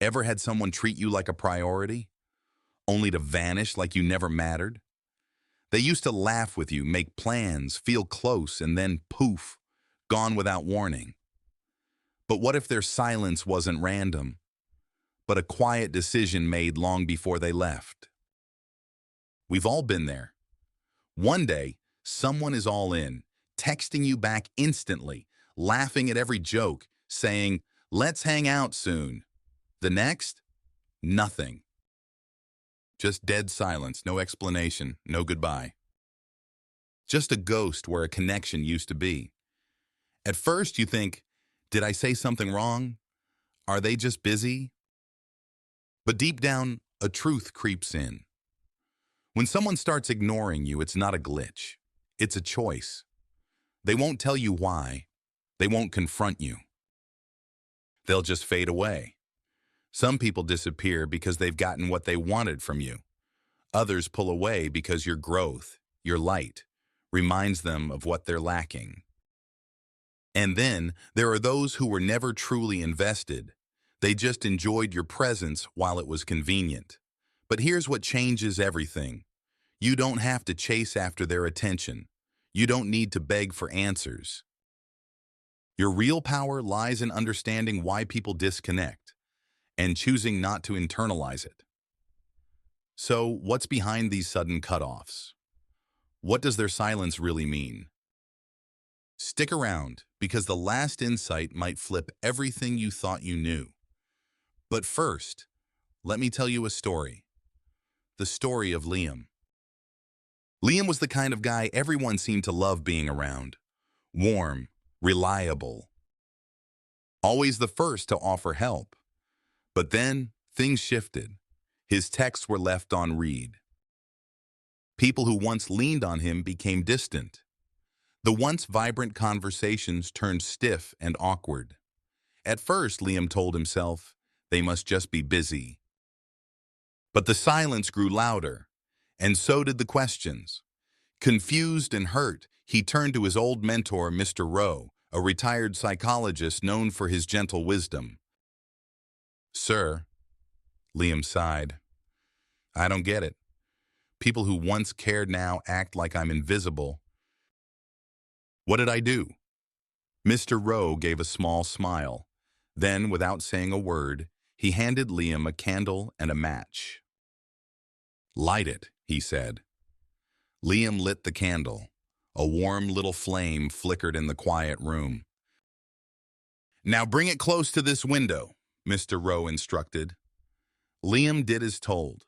Ever had someone treat you like a priority, only to vanish like you never mattered? They used to laugh with you, make plans, feel close, and then poof, gone without warning. But what if their silence wasn't random, but a quiet decision made long before they left? We've all been there. One day, someone is all in, texting you back instantly, laughing at every joke, saying, "Let's hang out soon." The next, nothing. Just dead silence, no explanation, no goodbye. Just a ghost where a connection used to be. At first, you think, did I say something wrong? Are they just busy? But deep down, a truth creeps in. When someone starts ignoring you, it's not a glitch. It's a choice. They won't tell you why. They won't confront you. They'll just fade away. Some people disappear because they've gotten what they wanted from you. Others pull away because your growth, your light, reminds them of what they're lacking. And then there are those who were never truly invested. They just enjoyed your presence while it was convenient. But here's what changes everything. You don't have to chase after their attention. You don't need to beg for answers. Your real power lies in understanding why people disconnect and choosing not to internalize it. So, what's behind these sudden cutoffs? What does their silence really mean? Stick around, because the last insight might flip everything you thought you knew. But first, let me tell you a story. The story of Liam. Liam was the kind of guy everyone seemed to love being around. Warm, reliable, always the first to offer help. But then, things shifted. His texts were left on read. People who once leaned on him became distant. The once vibrant conversations turned stiff and awkward. At first, Liam told himself, they must just be busy. But the silence grew louder, and so did the questions. Confused and hurt, he turned to his old mentor, Mr. Rowe, a retired psychologist known for his gentle wisdom. "Sir," Liam sighed, "I don't get it. People who once cared now act like I'm invisible. What did I do?" Mr. Rowe gave a small smile. Then, without saying a word, he handed Liam a candle and a match. "Light it," he said. Liam lit the candle. A warm little flame flickered in the quiet room. "Now bring it close to this window," Mr. Rowe instructed. Liam did as told.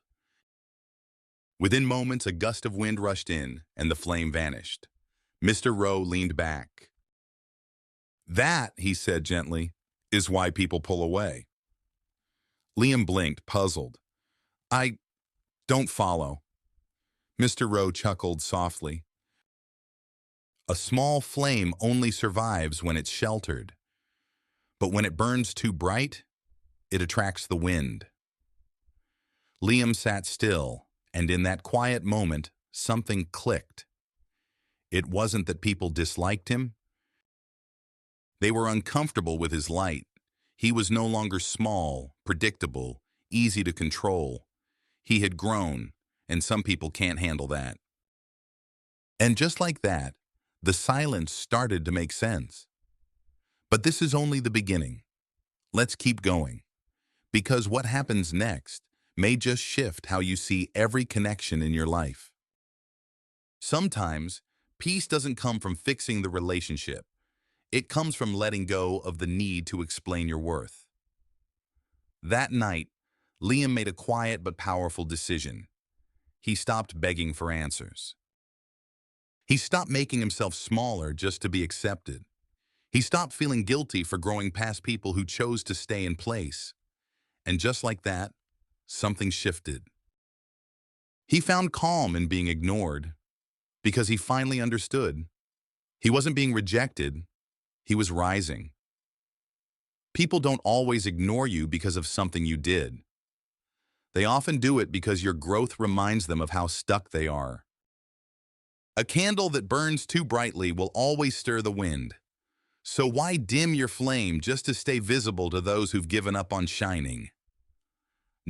Within moments, a gust of wind rushed in, and the flame vanished. Mr. Rowe leaned back. "That," he said gently, "is why people pull away." Liam blinked, puzzled. "I don't follow." Mr. Rowe chuckled softly. "A small flame only survives when it's sheltered. But when it burns too bright, it attracts the wind." Liam sat still, and in that quiet moment, something clicked. It wasn't that people disliked him. They were uncomfortable with his light. He was no longer small, predictable, easy to control. He had grown, and some people can't handle that. And just like that, the silence started to make sense. But this is only the beginning. Let's keep going. Because what happens next may just shift how you see every connection in your life. Sometimes, peace doesn't come from fixing the relationship. It comes from letting go of the need to explain your worth. That night, Liam made a quiet but powerful decision. He stopped begging for answers. He stopped making himself smaller just to be accepted. He stopped feeling guilty for growing past people who chose to stay in place. And just like that, something shifted. He found calm in being ignored because he finally understood. He wasn't being rejected, he was rising. People don't always ignore you because of something you did. They often do it because your growth reminds them of how stuck they are. A candle that burns too brightly will always stir the wind. So why dim your flame just to stay visible to those who've given up on shining?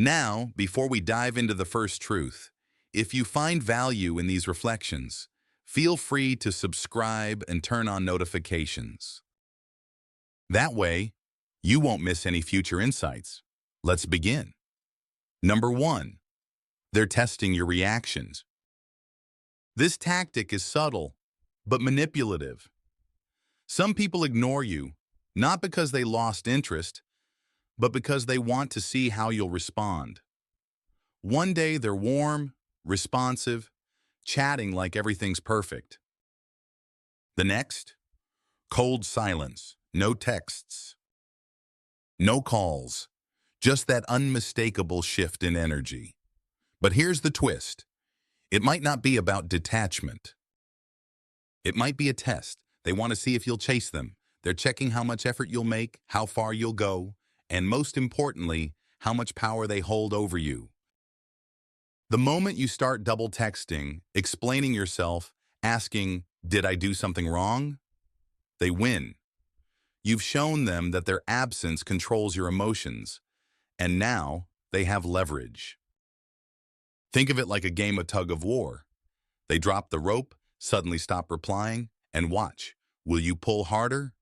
Now, before we dive into the first truth, if you find value in these reflections, feel free to subscribe and turn on notifications. That way, you won't miss any future insights. Let's begin. Number 1. They're testing your reactions. This tactic is subtle, but manipulative. Some people ignore you, not because they lost interest, but because they want to see how you'll respond. One day they're warm, responsive, chatting like everything's perfect. The next, cold silence, no texts, no calls, just that unmistakable shift in energy. But here's the twist. It might not be about detachment. It might be a test. They want to see if you'll chase them. They're checking how much effort you'll make, how far you'll go, and most importantly, how much power they hold over you. The moment you start double texting, explaining yourself, asking, "Did I do something wrong?" they win. You've shown them that their absence controls your emotions, and now they have leverage. Think of it like a game of tug of war. They drop the rope, suddenly stop replying, and watch. Will you pull harder?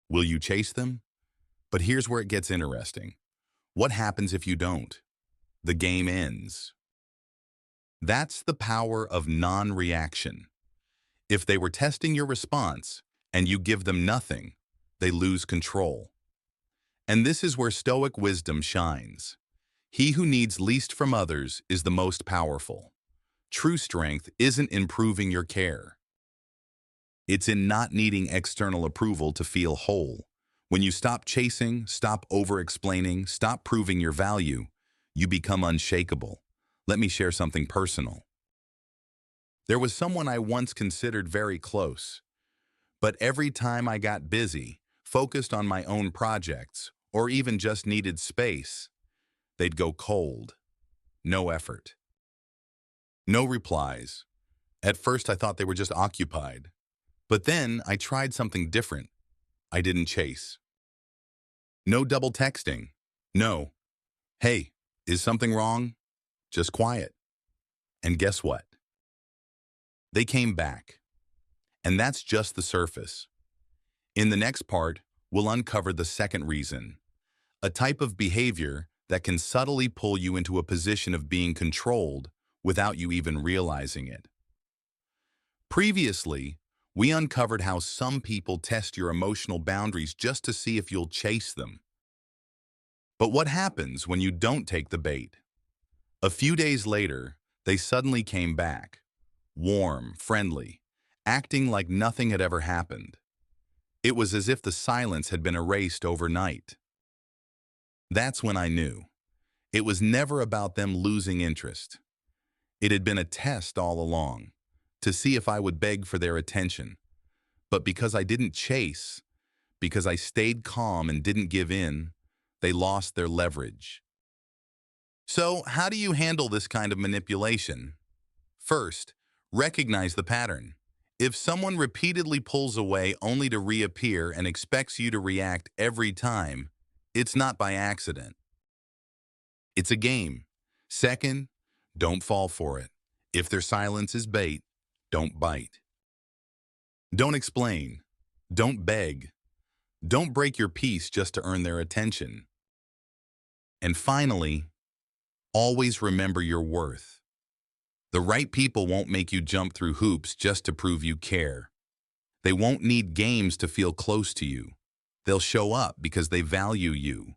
Will you chase them? But here's where it gets interesting. What happens if you don't? The game ends. That's the power of non-reaction. If they were testing your response and you give them nothing, they lose control. And this is where Stoic wisdom shines. He who needs least from others is the most powerful. True strength isn't in proving your care. It's in not needing external approval to feel whole. When you stop chasing, stop over-explaining, stop proving your value, you become unshakable. Let me share something personal. There was someone I once considered very close, but every time I got busy, focused on my own projects, or even just needed space, they'd go cold. No effort. No replies. At first I thought they were just occupied. But then I tried something different. I didn't chase. No double texting. No, "Hey, is something wrong?" Just quiet. And guess what? They came back. And that's just the surface. In the next part, we'll uncover the second reason, a type of behavior that can subtly pull you into a position of being controlled without you even realizing it. Previously, we uncovered how some people test your emotional boundaries just to see if you'll chase them. But what happens when you don't take the bait? A few days later, they suddenly came back, warm, friendly, acting like nothing had ever happened. It was as if the silence had been erased overnight. That's when I knew. It was never about them losing interest. It had been a test all along, to see if I would beg for their attention. But because I didn't chase, because I stayed calm and didn't give in, they lost their leverage. So, how do you handle this kind of manipulation? First, recognize the pattern. If someone repeatedly pulls away only to reappear and expects you to react every time, it's not by accident. It's a game. Second, don't fall for it. If their silence is bait, don't bite. Don't explain. Don't beg. Don't break your peace just to earn their attention. And finally, always remember your worth. The right people won't make you jump through hoops just to prove you care. They won't need games to feel close to you. They'll show up because they value you.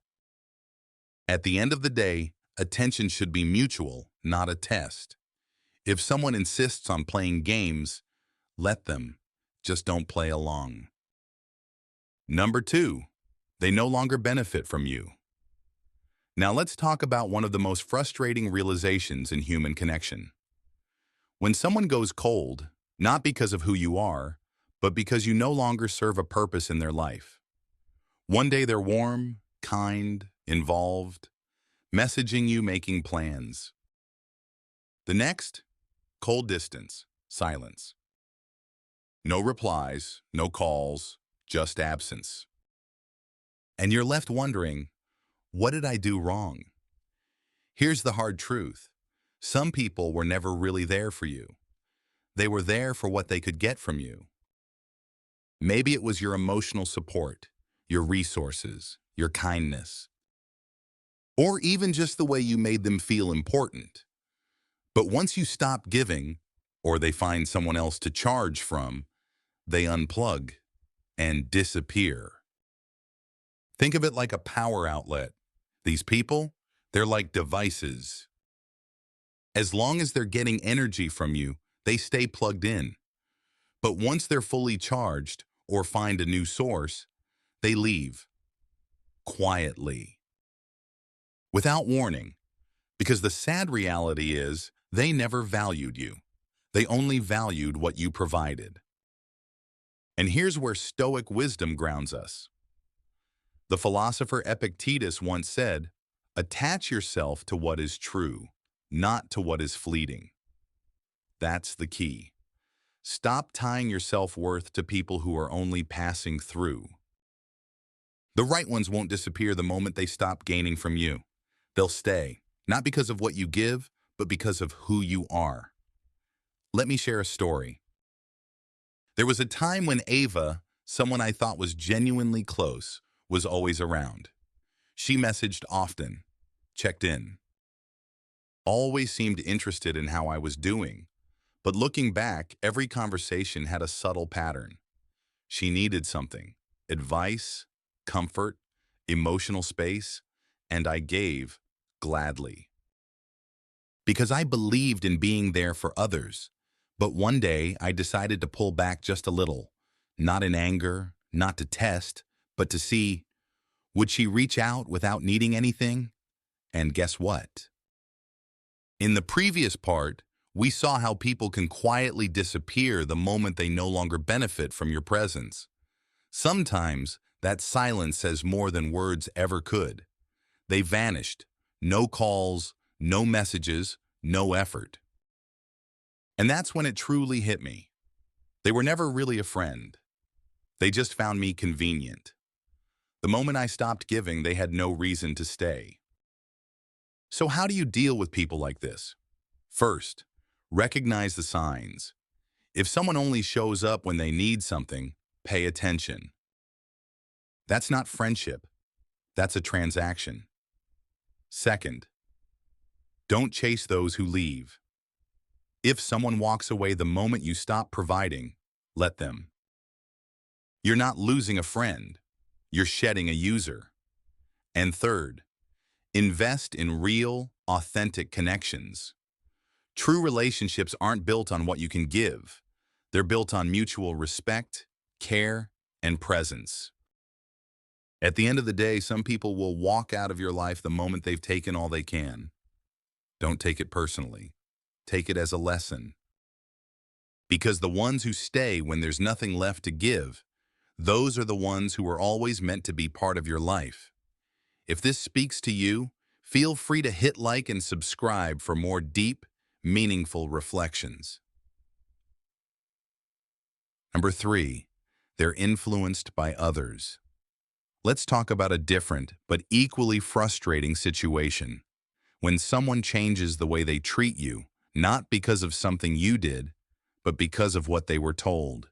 At the end of the day, attention should be mutual, not a test. If someone insists on playing games, let them. Just don't play along. Number 2, they no longer benefit from you. Now let's talk about one of the most frustrating realizations in human connection. When someone goes cold, not because of who you are, but because you no longer serve a purpose in their life. One day they're warm, kind, involved, messaging you, making plans. The next, cold distance, silence. No replies, no calls, just absence. And you're left wondering, what did I do wrong? Here's the hard truth. Some people were never really there for you. They were there for what they could get from you. Maybe it was your emotional support, your resources, your kindness, or even just the way you made them feel important. But once you stop giving, or they find someone else to charge from, they unplug and disappear. Think of it like a power outlet. These people, they're like devices. As long as they're getting energy from you, they stay plugged in. But once they're fully charged or find a new source, they leave quietly, without warning, because the sad reality is they never valued you. They only valued what you provided. And here's where Stoic wisdom grounds us. The philosopher Epictetus once said, "Attach yourself to what is true, not to what is fleeting." That's the key. Stop tying your self-worth to people who are only passing through. The right ones won't disappear the moment they stop gaining from you. They'll stay, not because of what you give, but because of who you are. Let me share a story. There was a time when Ava, someone I thought was genuinely close, was always around. She messaged often, checked in, always seemed interested in how I was doing. But looking back, every conversation had a subtle pattern. She needed something: advice, comfort, emotional space, and I gave gladly. Because I believed in being there for others. But one day, I decided to pull back just a little, not in anger, not to test, but to see, would she reach out without needing anything? And guess what? In the previous part, we saw how people can quietly disappear the moment they no longer benefit from your presence. Sometimes, that silence says more than words ever could. They vanished. No calls, no messages, no effort. And that's when it truly hit me. They were never really a friend. They just found me convenient. The moment I stopped giving, they had no reason to stay. So how do you deal with people like this? First, recognize the signs. If someone only shows up when they need something, pay attention. That's not friendship. That's a transaction. Second, don't chase those who leave. If someone walks away the moment you stop providing, let them. You're not losing a friend. You're shedding a user. And third, invest in real, authentic connections. True relationships aren't built on what you can give. They're built on mutual respect, care, and presence. At the end of the day, some people will walk out of your life the moment they've taken all they can. Don't take it personally. Take it as a lesson. Because the ones who stay when there's nothing left to give, those are the ones who are always meant to be part of your life. If this speaks to you, feel free to hit like and subscribe for more deep, meaningful reflections. Number 3, they're influenced by others. Let's talk about a different but equally frustrating situation. When someone changes the way they treat you, not because of something you did, but because of what they were told.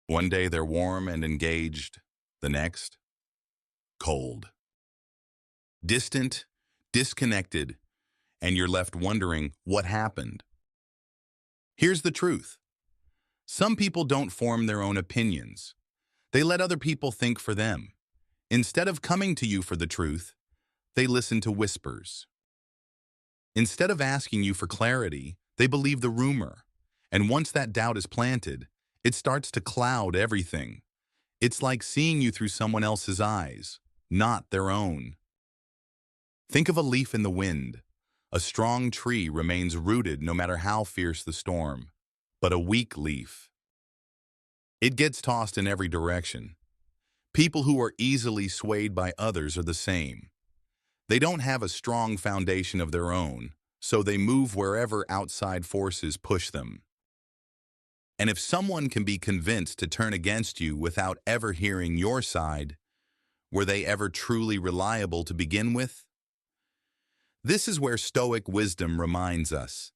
One day they're warm and engaged, the next, cold. Distant, disconnected, and you're left wondering what happened. Here's the truth. Some people don't form their own opinions. They let other people think for them. Instead of coming to you for the truth, they listen to whispers. Instead of asking you for clarity, they believe the rumor. And once that doubt is planted, it starts to cloud everything. It's like seeing you through someone else's eyes, not their own. Think of a leaf in the wind. A strong tree remains rooted no matter how fierce the storm. But a weak leaf, it gets tossed in every direction. People who are easily swayed by others are the same. They don't have a strong foundation of their own, so they move wherever outside forces push them. And if someone can be convinced to turn against you without ever hearing your side, were they ever truly reliable to begin with? This is where Stoic wisdom reminds us,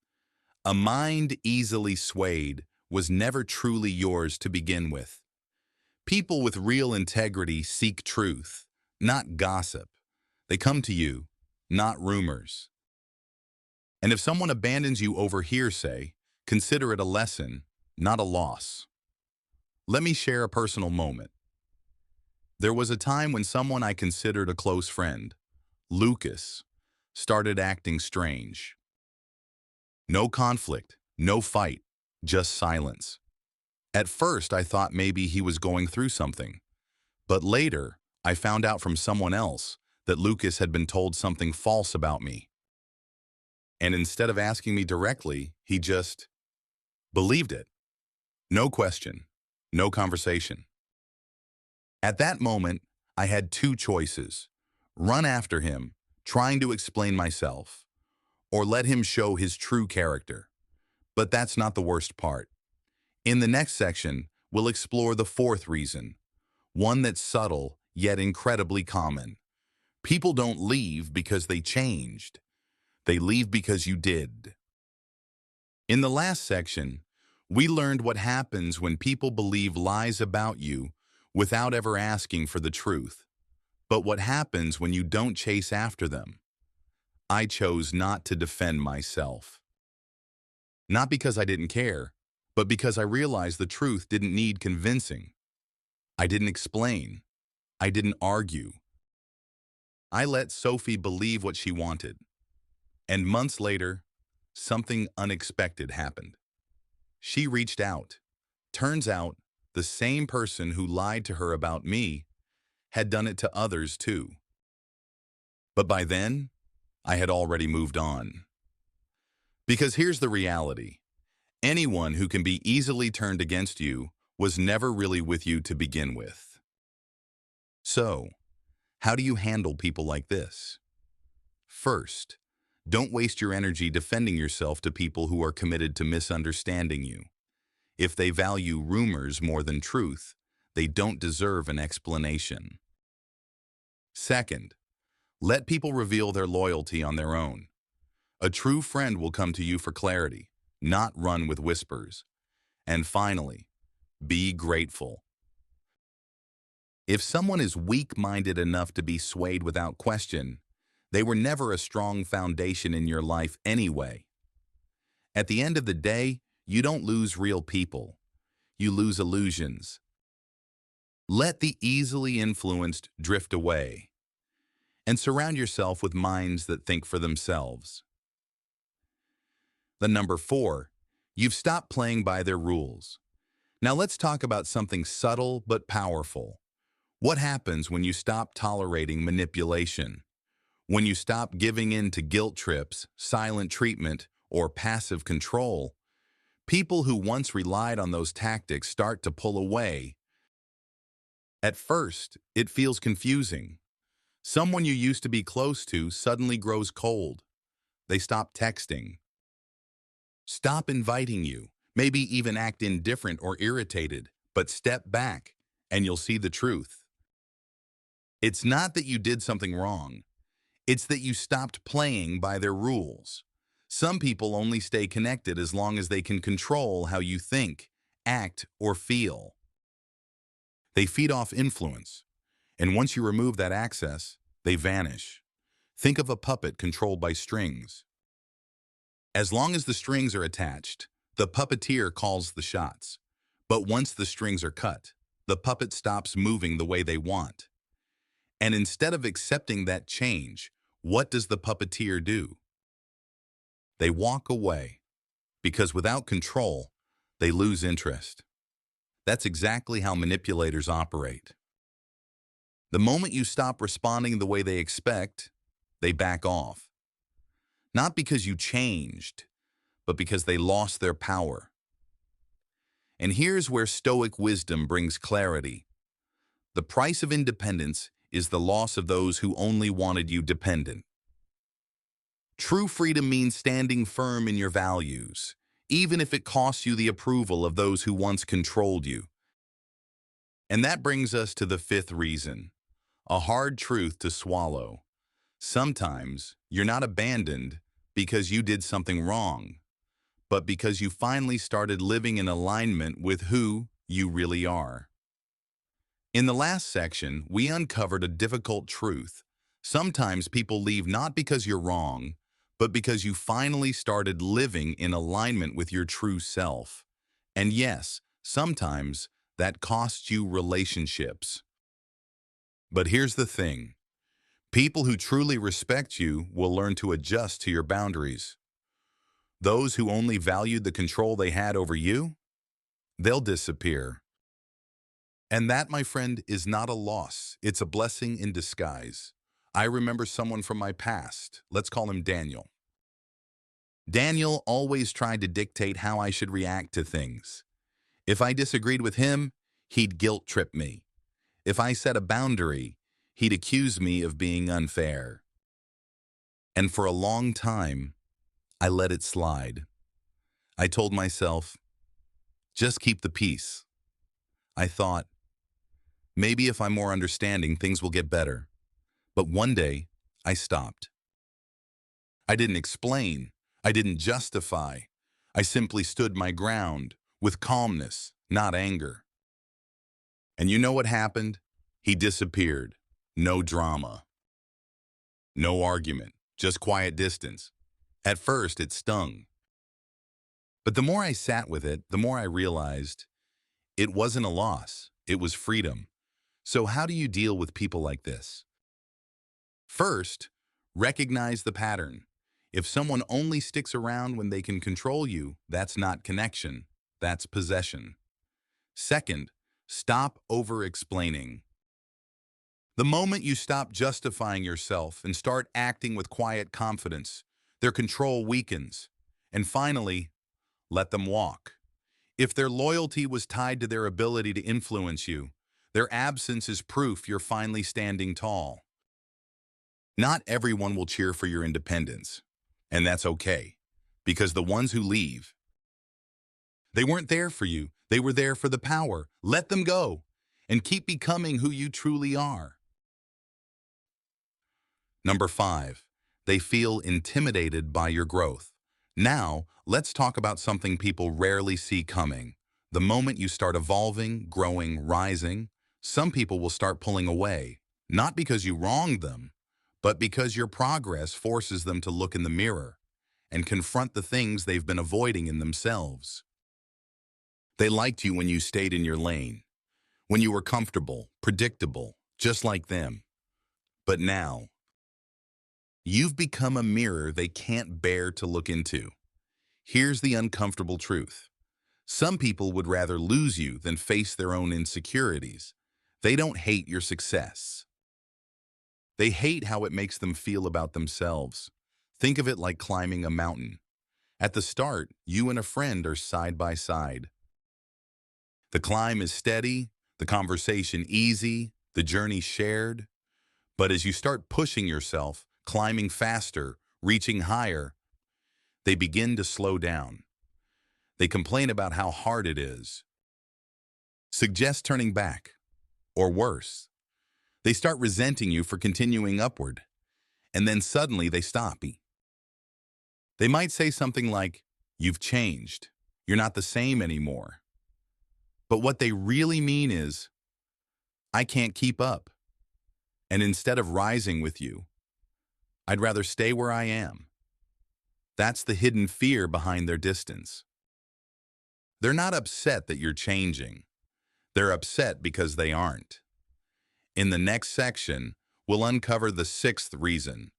a mind easily swayed was never truly yours to begin with. People with real integrity seek truth, not gossip. They come to you, not rumors. And if someone abandons you over hearsay, consider it a lesson, not a loss. Let me share a personal moment. There was a time when someone I considered a close friend, Lucas, started acting strange. No conflict, no fight, just silence. At first, I thought maybe he was going through something. But later, I found out from someone else that Lucas had been told something false about me. And instead of asking me directly, he just believed it. No question, no conversation. At that moment, I had two choices: run after him, trying to explain myself, or let him show his true character. But that's not the worst part. In the next section, we'll explore the fourth reason, one that's subtle yet incredibly common. People don't leave because they changed. They leave because you did. In the last section, we learned what happens when people believe lies about you without ever asking for the truth. But what happens when you don't chase after them? I chose not to defend myself. Not because I didn't care, but because I realized the truth didn't need convincing. I didn't explain. I didn't argue. I let Sophie believe what she wanted. And months later, something unexpected happened. She reached out. Turns out, the same person who lied to her about me had done it to others too. But by then, I had already moved on. Because here's the reality. Anyone who can be easily turned against you was never really with you to begin with. So, how do you handle people like this? First, don't waste your energy defending yourself to people who are committed to misunderstanding you. If they value rumors more than truth, they don't deserve an explanation. Second, let people reveal their loyalty on their own. A true friend will come to you for clarity, not run with whispers. And finally, be grateful. If someone is weak-minded enough to be swayed without question, they were never a strong foundation in your life anyway. At the end of the day, you don't lose real people. You lose illusions. Let the easily influenced drift away, and surround yourself with minds that think for themselves. The number 4, you've stopped playing by their rules. Now let's talk about something subtle but powerful. What happens when you stop tolerating manipulation? When you stop giving in to guilt trips, silent treatment, or passive control? People who once relied on those tactics start to pull away. At first, it feels confusing. Someone you used to be close to suddenly grows cold. They stop texting, stop inviting you, maybe even act indifferent or irritated, but step back and you'll see the truth. It's not that you did something wrong. It's that you stopped playing by their rules. Some people only stay connected as long as they can control how you think, act, or feel. They feed off influence, and once you remove that access, they vanish. Think of a puppet controlled by strings. As long as the strings are attached, the puppeteer calls the shots. But once the strings are cut, the puppet stops moving the way they want. And instead of accepting that change, what does the puppeteer do? They walk away, because without control, they lose interest. That's exactly how manipulators operate. The moment you stop responding the way they expect, they back off. Not because you changed, but because they lost their power. And here's where Stoic wisdom brings clarity. The price of independence is the loss of those who only wanted you dependent. True freedom means standing firm in your values, even if it costs you the approval of those who once controlled you. And that brings us to the fifth reason, a hard truth to swallow. Sometimes you're not abandoned because you did something wrong, but because you finally started living in alignment with who you really are. In the last section, we uncovered a difficult truth. Sometimes people leave not because you're wrong, but because you finally started living in alignment with your true self. And yes, sometimes that costs you relationships. But here's the thing. People who truly respect you will learn to adjust to your boundaries. Those who only valued the control they had over you, they'll disappear. And that, my friend, is not a loss. It's a blessing in disguise. I remember someone from my past. Let's call him Daniel. Daniel always tried to dictate how I should react to things. If I disagreed with him, he'd guilt trip me. If I set a boundary, he'd accuse me of being unfair. And for a long time, I let it slide. I told myself, just keep the peace. I thought, maybe if I'm more understanding, things will get better. But one day, I stopped. I didn't explain. I didn't justify. I simply stood my ground with calmness, not anger. And you know what happened? He disappeared. No drama. No argument. Just quiet distance. At first, it stung. But the more I sat with it, the more I realized it wasn't a loss. It was freedom. So how do you deal with people like this? First, recognize the pattern. If someone only sticks around when they can control you, that's not connection. That's possession. Second, stop over-explaining. The moment you stop justifying yourself and start acting with quiet confidence, their control weakens. And finally, let them walk. If their loyalty was tied to their ability to influence you, their absence is proof you're finally standing tall. Not everyone will cheer for your independence, and that's okay, because the ones who leave, they weren't there for you. They were there for the power. Let them go, and keep becoming who you truly are. Number 5, they feel intimidated by your growth. Now, let's talk about something people rarely see coming. The moment you start evolving, growing, rising, some people will start pulling away, not because you wronged them, but because your progress forces them to look in the mirror and confront the things they've been avoiding in themselves. They liked you when you stayed in your lane, when you were comfortable, predictable, just like them. But now, you've become a mirror they can't bear to look into. Here's the uncomfortable truth. Some people would rather lose you than face their own insecurities. They don't hate your success. They hate how it makes them feel about themselves. Think of it like climbing a mountain. At the start, you and a friend are side by side. The climb is steady, the conversation easy, the journey shared. But as you start pushing yourself, climbing faster, reaching higher, they begin to slow down. They complain about how hard it is. Suggest turning back, or worse. They start resenting you for continuing upward, and then suddenly they stop. They might say something like, "You've changed. You're not the same anymore." But what they really mean is, "I can't keep up. And instead of rising with you, I'd rather stay where I am." That's the hidden fear behind their distance. They're not upset that you're changing. They're upset because they aren't. In the next section, we'll uncover the 6th reason,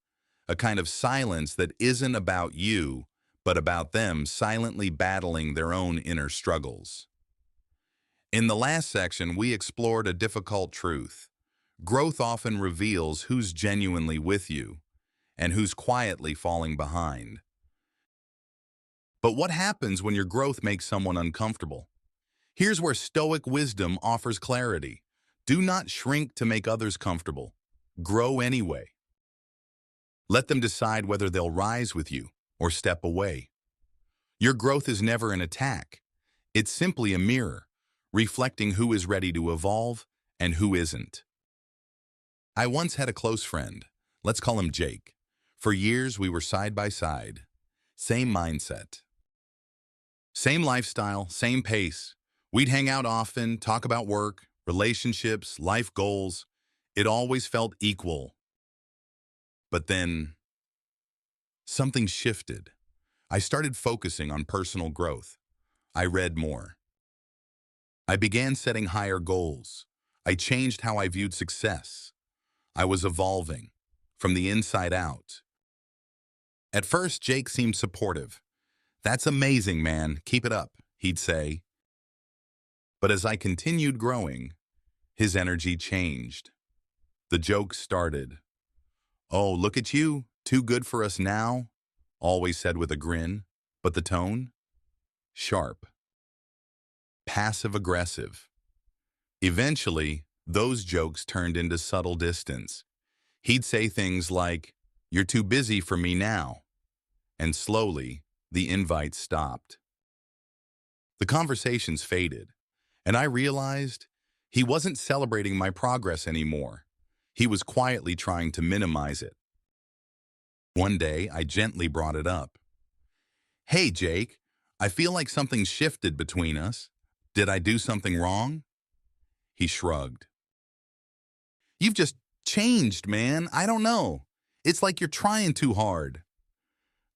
a kind of silence that isn't about you, but about them silently battling their own inner struggles. In the last section, we explored a difficult truth. Growth often reveals who's genuinely with you and who's quietly falling behind. But what happens when your growth makes someone uncomfortable? Here's where Stoic wisdom offers clarity. Do not shrink to make others comfortable. Grow anyway. Let them decide whether they'll rise with you or step away. Your growth is never an attack. It's simply a mirror, reflecting who is ready to evolve and who isn't. I once had a close friend. Let's call him Jake. For years, we were side by side. Same mindset. Same lifestyle, same pace. We'd hang out often, talk about work, relationships, life goals. It always felt equal. But then, something shifted. I started focusing on personal growth. I read more. I began setting higher goals. I changed how I viewed success. I was evolving, from the inside out. At first, Jake seemed supportive. "That's amazing, man. Keep it up," he'd say. But as I continued growing, his energy changed. The jokes started. "Oh, look at you. Too good for us now," always said with a grin. But the tone? Sharp. Passive-aggressive. Eventually, those jokes turned into subtle distance. He'd say things like, "You're too busy for me now." And slowly, the invites stopped. The conversations faded, and I realized he wasn't celebrating my progress anymore. He was quietly trying to minimize it. One day, I gently brought it up. "Hey, Jake, I feel like something shifted between us. Did I do something wrong?" He shrugged. "You've just changed, man. I don't know. It's like you're trying too hard."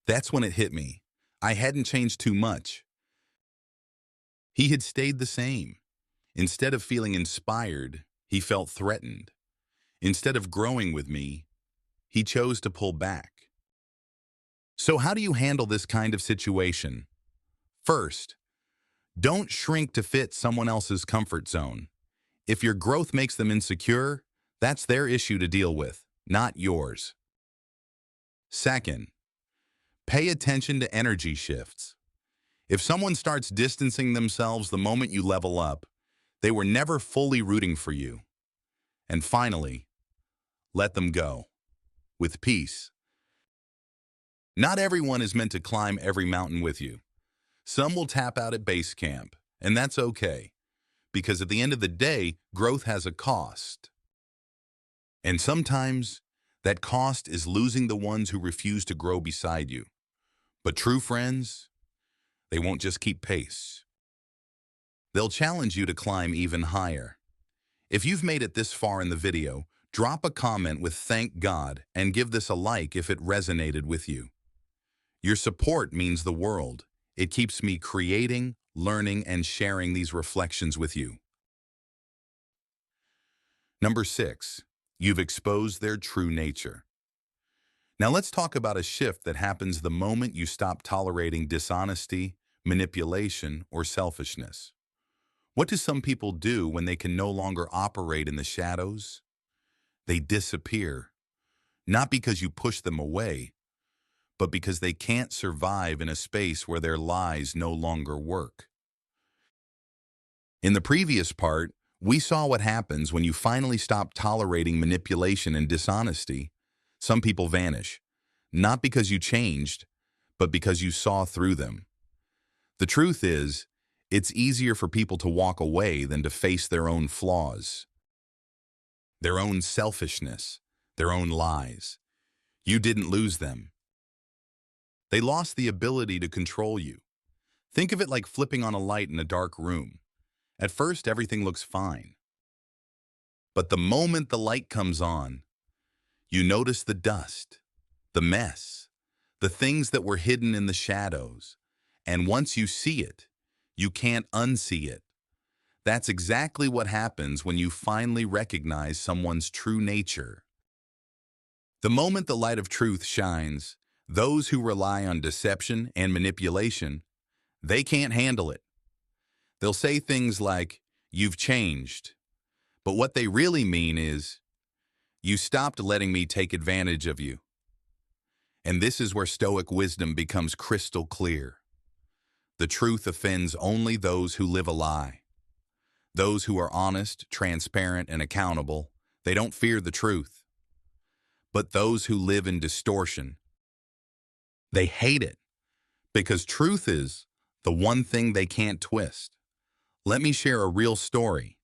That's when it hit me. I hadn't changed too much. He had stayed the same. Instead of feeling inspired, he felt threatened. Instead of growing with me, he chose to pull back. So how do you handle this kind of situation? First, don't shrink to fit someone else's comfort zone. If your growth makes them insecure, that's their issue to deal with, not yours. Second, pay attention to energy shifts. If someone starts distancing themselves the moment you level up, they were never fully rooting for you. And finally, let them go. With peace. Not everyone is meant to climb every mountain with you. Some will tap out at base camp, and that's okay. Because at the end of the day, growth has a cost. And sometimes, that cost is losing the ones who refuse to grow beside you. But true friends, they won't just keep pace. They'll challenge you to climb even higher. If you've made it this far in the video, drop a comment with "Thank God" and give this a like if it resonated with you. Your support means the world. It keeps me creating, learning, and sharing these reflections with you. Number 6, you've exposed their true nature. Now let's talk about a shift that happens the moment you stop tolerating dishonesty, manipulation, or selfishness. What do some people do when they can no longer operate in the shadows? They disappear, not because you push them away, but because they can't survive in a space where their lies no longer work. In the previous part, we saw what happens when you finally stop tolerating manipulation and dishonesty. Some people vanish, not because you changed, but because you saw through them. The truth is, it's easier for people to walk away than to face their own flaws, their own selfishness, their own lies. You didn't lose them. They lost the ability to control you. Think of it like flipping on a light in a dark room. At first, everything looks fine. But the moment the light comes on, you notice the dust, the mess, the things that were hidden in the shadows. And once you see it, you can't unsee it. That's exactly what happens when you finally recognize someone's true nature. The moment the light of truth shines, those who rely on deception and manipulation, they can't handle it. They'll say things like, "You've changed." But what they really mean is, "You stopped letting me take advantage of you." And this is where Stoic wisdom becomes crystal clear. The truth offends only those who live a lie. Those who are honest, transparent, and accountable, they don't fear the truth. But those who live in distortion, they hate it, because truth is the one thing they can't twist. Let me share a real story.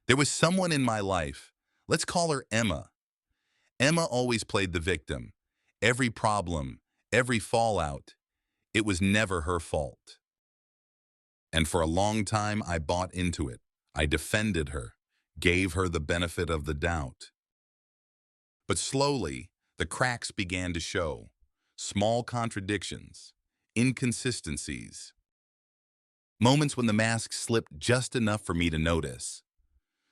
There was someone in my life, let's call her Emma. Emma always played the victim. Every problem, every fallout, it was never her fault. And for a long time, I bought into it. I defended her, gave her the benefit of the doubt. But slowly, the cracks began to show. Small contradictions, inconsistencies. Moments when the mask slipped just enough for me to notice.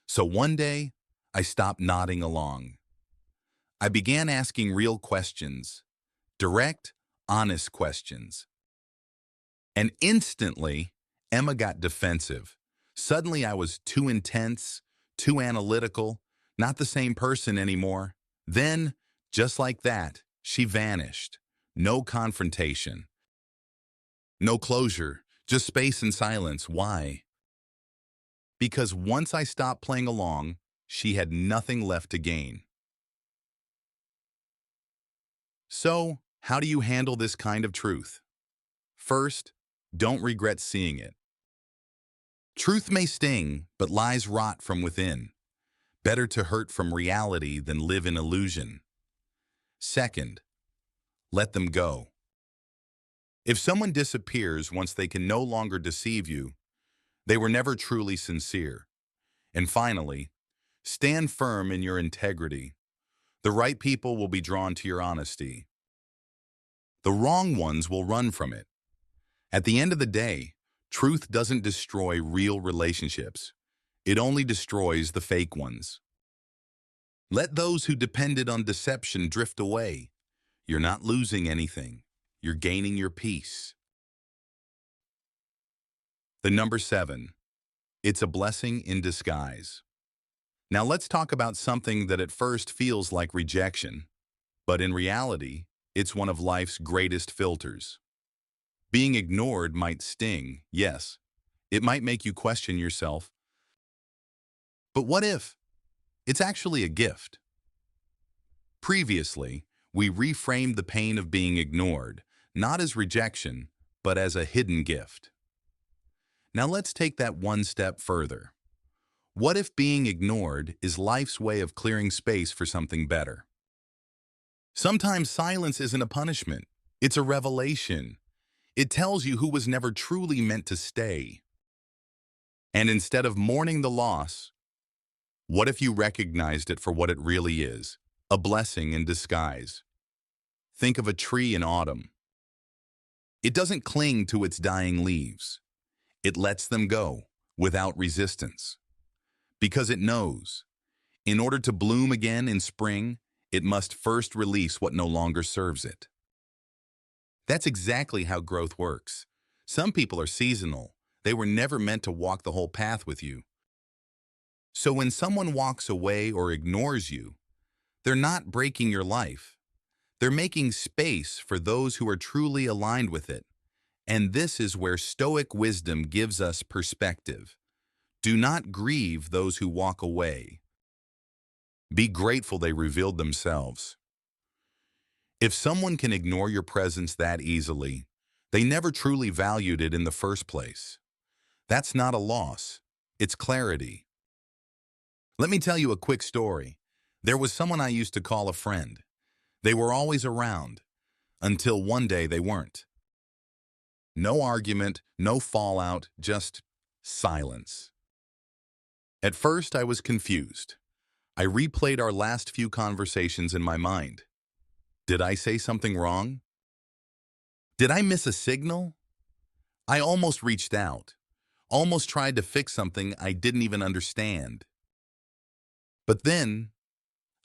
So one day, I stopped nodding along. I began asking real questions, direct, honest questions. And instantly, Emma got defensive. Suddenly, I was too intense, too analytical, not the same person anymore. Then, just like that, she vanished. No confrontation. No closure, just space and silence. Why? Because once I stopped playing along, she had nothing left to gain. So, how do you handle this kind of truth? First, don't regret seeing it. Truth may sting, but lies rot from within. Better to hurt from reality than live in illusion. Second, let them go. If someone disappears once they can no longer deceive you, they were never truly sincere. And finally, stand firm in your integrity. The right people will be drawn to your honesty. The wrong ones will run from it. At the end of the day, truth doesn't destroy real relationships. It only destroys the fake ones. Let those who depended on deception drift away. You're not losing anything. You're gaining your peace. The number 7. It's a blessing in disguise. Now let's talk about something that at first feels like rejection, but in reality, it's one of life's greatest filters. Being ignored might sting, yes. It might make you question yourself. But what if it's actually a gift? Previously, we reframed the pain of being ignored, not as rejection, but as a hidden gift. Now let's take that one step further. What if being ignored is life's way of clearing space for something better? Sometimes silence isn't a punishment. It's a revelation. It tells you who was never truly meant to stay. And instead of mourning the loss, what if you recognized it for what it really is? A blessing in disguise. Think of a tree in autumn. It doesn't cling to its dying leaves. It lets them go without resistance. Because it knows, in order to bloom again in spring, it must first release what no longer serves it. That's exactly how growth works. Some people are seasonal. They were never meant to walk the whole path with you. So when someone walks away or ignores you, they're not breaking your life. They're making space for those who are truly aligned with it. And this is where Stoic wisdom gives us perspective. Do not grieve those who walk away. Be grateful they revealed themselves. If someone can ignore your presence that easily, they never truly valued it in the first place. That's not a loss. It's clarity. Let me tell you a quick story. There was someone I used to call a friend. They were always around, until one day they weren't. No argument, no fallout, just silence. At first, I was confused. I replayed our last few conversations in my mind. Did I say something wrong? Did I miss a signal? I almost reached out, almost tried to fix something I didn't even understand. But then,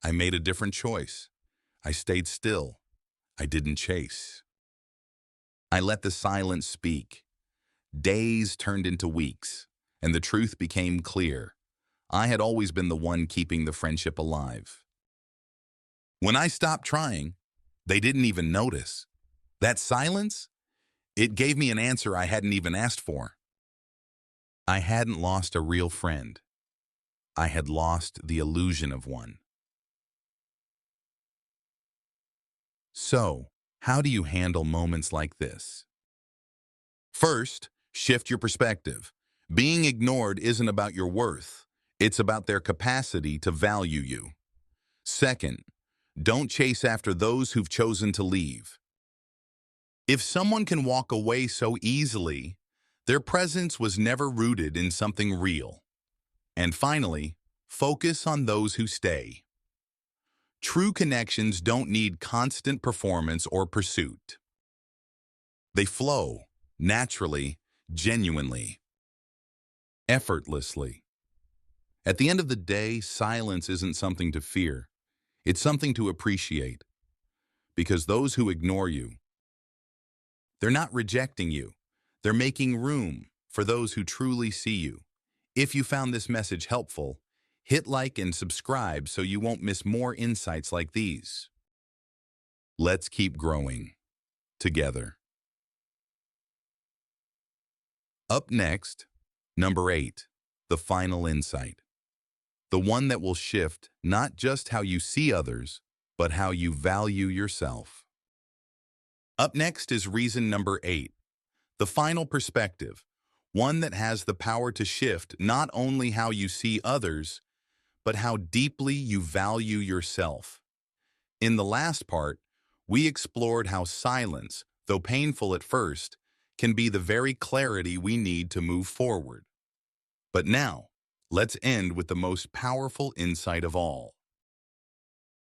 I made a different choice. I stayed still. I didn't chase. I let the silence speak. Days turned into weeks, and the truth became clear. I had always been the one keeping the friendship alive. When I stopped trying, they didn't even notice. That silence, it gave me an answer I hadn't even asked for. I hadn't lost a real friend. I had lost the illusion of one. So, how do you handle moments like this? First, shift your perspective. Being ignored isn't about your worth. It's about their capacity to value you. Second, Don't chase after those who've chosen to leave. If someone can walk away so easily, their presence was never rooted in something real. And finally, focus on those who stay. True connections don't need constant performance or pursuit. They flow naturally, genuinely, effortlessly. At the end of the day, silence isn't something to fear. It's something to appreciate. Because those who ignore you, they're not rejecting you. They're making room for those who truly see you. If you found this message helpful, hit like and subscribe so you won't miss more insights like these. Let's keep growing together. Up next, number 8, the final insight. The one that will shift not just how you see others, but how you value yourself. Up next is reason number 8, the final perspective, one that has the power to shift not only how you see others, but how deeply you value yourself. In the last part, we explored how silence, though painful at first, can be the very clarity we need to move forward. But now, let's end with the most powerful insight of all.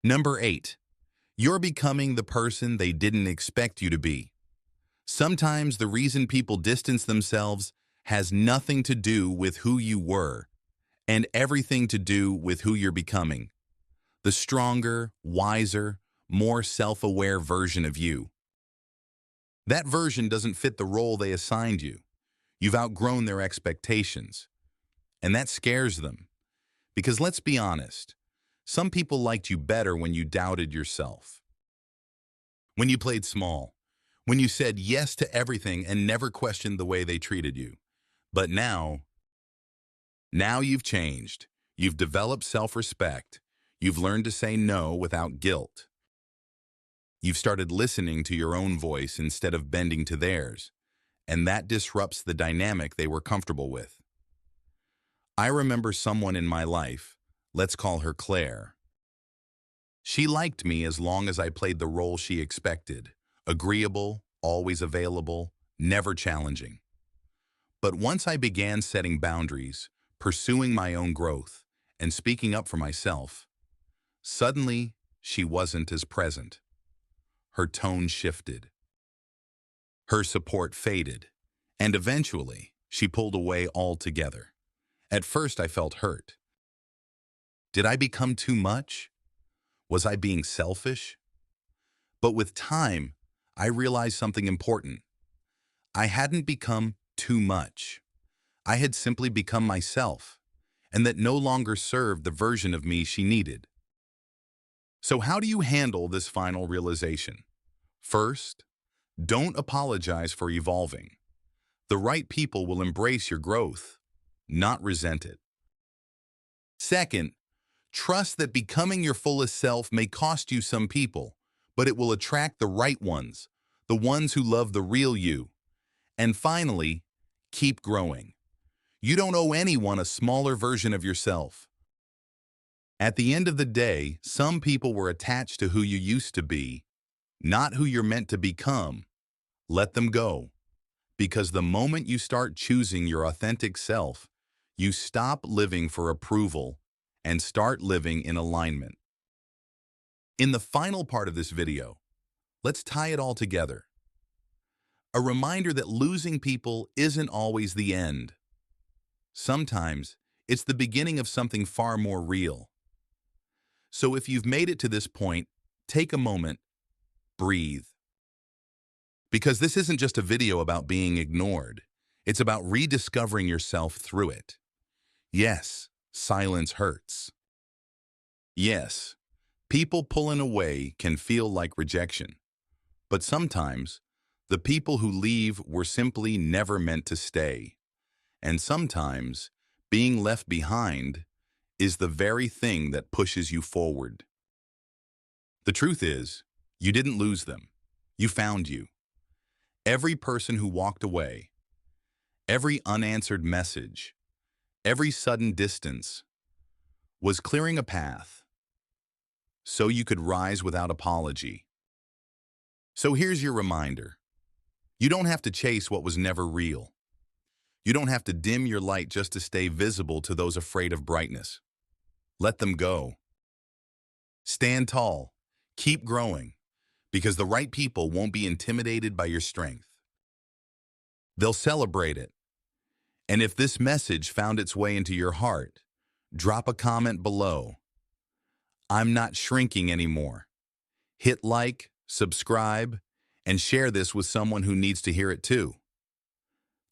Number 8, you're becoming the person they didn't expect you to be. Sometimes the reason people distance themselves has nothing to do with who you were, and everything to do with who you're becoming. The stronger, wiser, more self-aware version of you. That version doesn't fit the role they assigned you. You've outgrown their expectations. And that scares them. Because let's be honest, some people liked you better when you doubted yourself. When you played small. When you said yes to everything and never questioned the way they treated you. But now you've changed. You've developed self-respect. You've learned to say no without guilt. You've started listening to your own voice instead of bending to theirs, and that disrupts the dynamic they were comfortable with. I remember someone in my life, let's call her Claire. She liked me as long as I played the role she expected, agreeable, always available, never challenging. But once I began setting boundaries, pursuing my own growth, and speaking up for myself, suddenly she wasn't as present. Her tone shifted. Her support faded, and eventually she pulled away altogether. At first I felt hurt. Did I become too much? Was I being selfish? But with time, I realized something important. I hadn't become too much. I had simply become myself, and that no longer served the version of me she needed. So how do you handle this final realization? First, don't apologize for evolving. The right people will embrace your growth, not resent it. Second, trust that becoming your fullest self may cost you some people, but it will attract the right ones, the ones who love the real you. And finally, keep growing. You don't owe anyone a smaller version of yourself. At the end of the day, some people were attached to who you used to be, not who you're meant to become. Let them go. Because the moment you start choosing your authentic self, you stop living for approval and start living in alignment. In the final part of this video, let's tie it all together. A reminder that losing people isn't always the end. Sometimes it's the beginning of something far more real. So if you've made it to this point, take a moment, breathe. Because this isn't just a video about being ignored. It's about rediscovering yourself through it. Yes, silence hurts. Yes, people pulling away can feel like rejection. But sometimes, the people who leave were simply never meant to stay. And sometimes, being left behind is the very thing that pushes you forward. The truth is, you didn't lose them. You found you. Every person who walked away, every unanswered message, every sudden distance was clearing a path. so you could rise without apology. So here's your reminder. You don't have to chase what was never real. You don't have to dim your light just to stay visible to those afraid of brightness. Let them go. Stand tall. Keep growing, because the right people won't be intimidated by your strength. They'll celebrate it. And if this message found its way into your heart, drop a comment below. I'm not shrinking anymore. Hit like, subscribe, and share this with someone who needs to hear it too.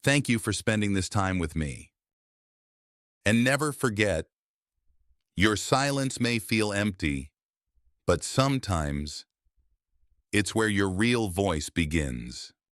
Thank you for spending this time with me. And never forget, your silence may feel empty, but sometimes it's where your real voice begins.